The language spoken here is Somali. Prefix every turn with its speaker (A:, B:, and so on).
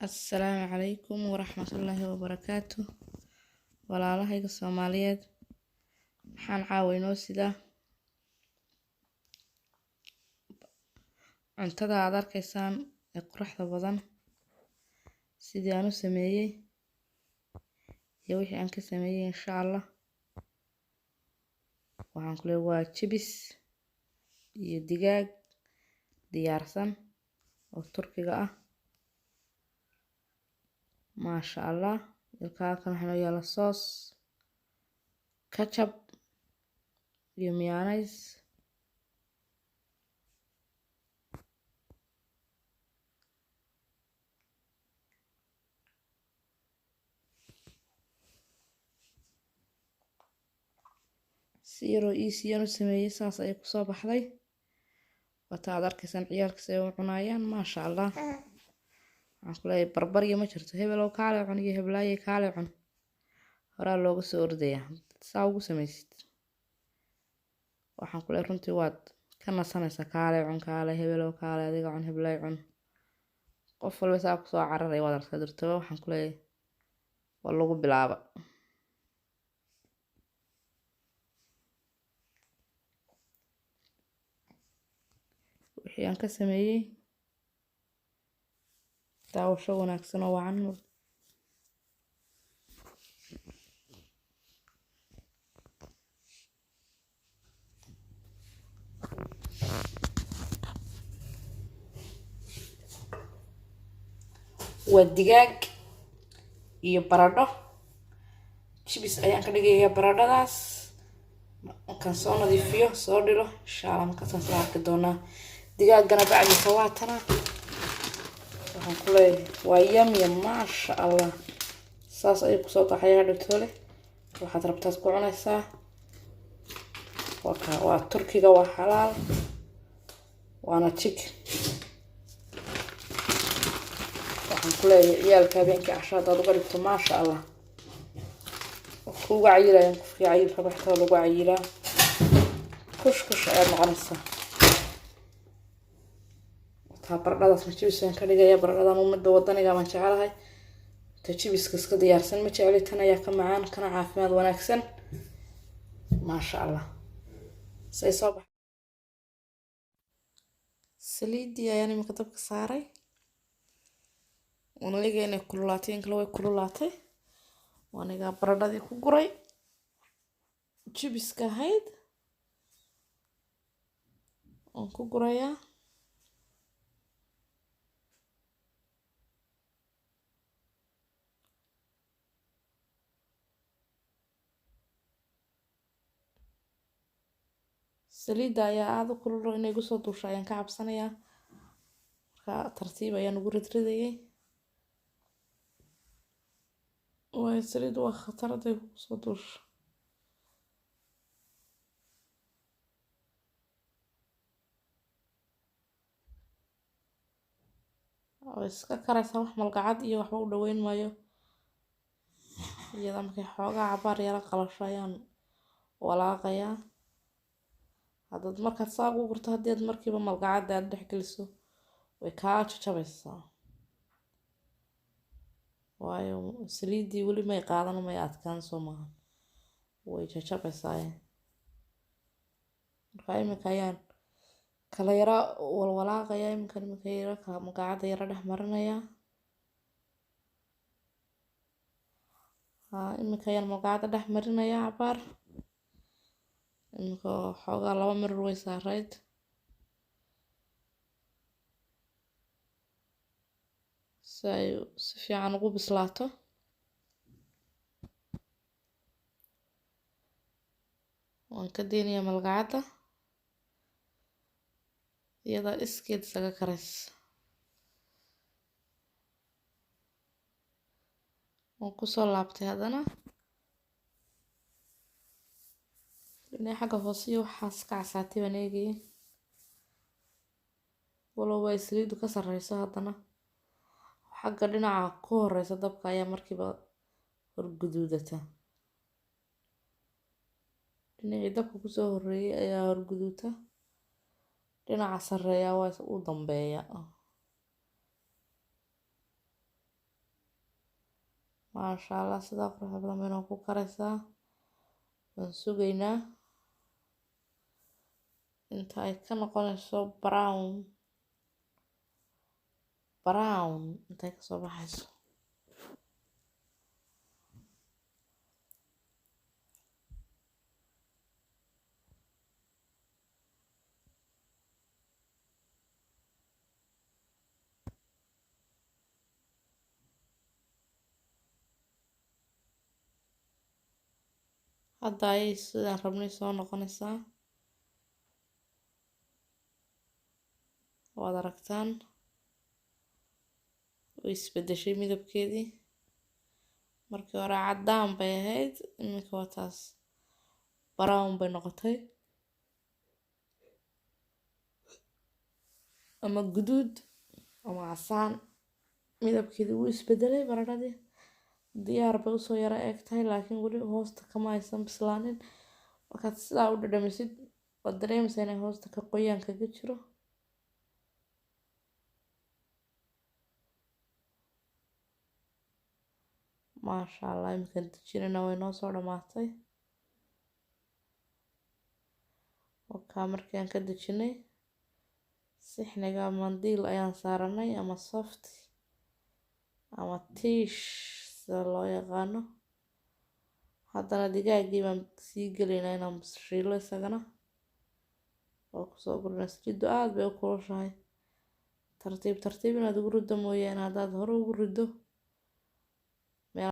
A: السلام عليكم ورحمة الله وبركاته. walaalahayga Soomaaliyeed waxaan caawinoo sida cuntada aad arkaysaan ee quruxda badan sidii aan u sameeyay iyo wixii aan ka sameeyay insha Allah. waxaan ku leeyahay waa chibis iyo digaag diyaarsan oo Turkiga ah. maasha Allah. ilkaha kan waxaa yaala soos ketchup iyo mayonnaise. siro easy sameeyay saas ay ku soo baxday. wata aad arkaysaan ciyaalka say u cunayaan maasha Allah. waxaan ku leeyahay barbar iyo ma jirto hebel oo kaale cun iyo heblaayay kaale cun hore looga soo ordaya saa ugu samaysid. waxaan ku leeyahay runtii waad ka nasanaysaa kaale cun kaale hebel oo kaale adiga cun heblaay cun qof walba saa ku soo cararay wada arka dirto. waxaan ku leeyahay waa lagu bilaaba. wixii aan ka sameeyay daawasho wanaagsan oo wacan. waa digaag iyo baradho chibis ayaan ka dhigayaa baradhadaas markaan soo nadiifiyo soo dhilo insha Allah markaas aan arki doonaa. digaagana bacdiisa waa tana. waxaan ku leeyahay waa yummy maasha Allah. saas ay ku soo baxaya dhigtole waxaad rabtaa ku cunaysaa. waa Turkiga waa xalaal waana chicken. waxaan ku leeyahay ciyaalka habeenkii cashada aad uga dhigto maasha Allah kuuga cayilayaan qofkii cayil raba xitaa lagu cayilaa kush ayaad noqonaysaa. baradhadaas ma jibisaan ka dhigaya baradhadan umada wadaniga baan jecelahay. jibiska iska diyaarsan ma jeceli tan ayaa ka macaan kana caafimaad wanaagsan maasha Allah. say soo bax saliidii ayaan imika dabka saaray wanaga inay kululaatay in kale way kululaatay. wanaga baradhadii ku guray jibiska ahayd oo ku gurayaa. saliida ayaa aad u kulul inay igu soo duusho ayaan ka cabsanayaa marka tartiib ayaan ugu ridridayay. way saliid waa khatar haday ku soo duusho. oo iska karaysa wax malgacad iyo waxba u dhaweyn maayo. iyada markay xoogaa cabaar yara qalasho ayaan walaaqayaa. hadad markaad saa ugu gurto hadii aad markiiba malgacada aad dhex geliso way kaa jajabaysaa. waayo saliidii weli may qaadan may adkaan soo maahan way jajabaysaa. marka imika ayaan kala yara walwalaaqayaa. imika yara malgacada yara dhex marinayaa. imika ayaan malgacada dhex marinayaa cabaar. imika xoogaa 2 mirir way saarayd. si fiican ugu bislaato. waan ka deenayaa malgacada iyada iskeed isaga karaysa. waan ku soo laabtay haddana inay xagga hoose iyo waxaas ka casaatay baan eegayay walow way saliidu ka sarreyso haddana xagga dhinaca ku horeysa dabka ayaa markiiba horguduudata. dhinacii dabka ku soo horeeyay ayaa horguduuta. dhinaca sarreeya waa u dambeeya. maasha allah sidaa quruxda badan bayna ku karaysaa. waan sugaynaa inta ay ka noqonayso brown intay kasoo baxayso. hadda ayay sidaan rabnay soo noqonaysaa, waad aragtaan way isbedeshay midabkeedii. markii hore caddaan bay ahayd, iminka waa taas brown bay noqotay ama guduud ama casaan. midabkeedii wuu isbedelay. baradhadii diyaar bay usoo yara eeg tahay, laakiin weli hoosta kama aysan bislaanin. markaad sidaa u dhadhamisid waad dareemaysaa inay hoosta ka qoyaan kaga jiro. maasha allah iminkaan dejinayna way noo soo dhamaatay. wakaa markii aan ka dejinay sixniga mandiil ayaan saaranay ama soft ama tiish sida loo yaqaano. haddana digaaggii baan sii gelaynaa inaan shiilo isagana. oo kusoo gurna saliidu aad bay u kulushahay. tartiib tartiib inaad ugu riddo mooyaane haddaad hore ugu riddo